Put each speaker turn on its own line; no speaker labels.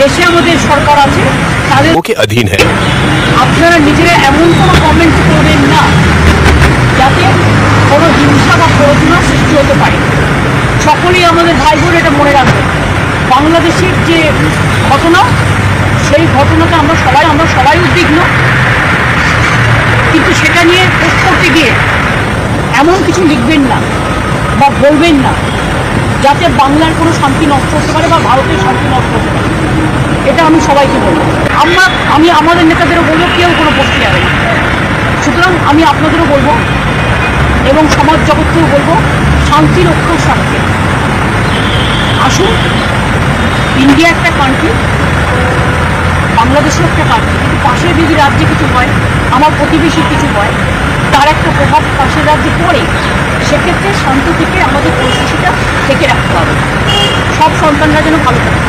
দেশে আমাদের সরকার আছে তাদের
अधीन है।
আপনারা নিজেরা এমন কোনো কমেন্ট করবেন না যাতে কোনো হিংসা বা প্ররোচনা সৃষ্টি হতে পারে। সকলেই আমাদের ভাই বোন এটা মনে রাখবেন। বাংলাদেশের যে ঘটনা, সেই ঘটনাতে আমরা সবাই উদ্বিগ্ন, কিন্তু সেটা নিয়ে পোস্ট করতে গিয়ে এমন কিছু লিখবেন না বা বলবেন না যাতে বাংলার কোনো শান্তি নষ্ট হতে পারে বা ভারতের শান্তি নষ্ট হতে পারে। এটা আমি সবাইকে বলবো। আমি আমাদের নেতাদেরও বলবো কেউ কোনো পোস্টে যাবে না। সুতরাং আমি আপনাদেরও বলবো এবং সমাজ জগৎকেও বলবো শান্তি রক্ষার স্বার্থে আসুন। ইন্ডিয়া একটা কান্ট্রি, বাংলাদেশও একটা কান্ট্রি, কিন্তু পাশের যদি রাজ্যে কিছু হয়, আমার প্রতিবেশী কিছু হয়, তার একটা প্রভাব পাশের রাজ্যে পড়ে। সেক্ষেত্রে শান্ত থেকে আমাদের পরিস্থিতিটা থেকে রাখতে হবে। সব সন্তানরা যেন ভালো থাকে।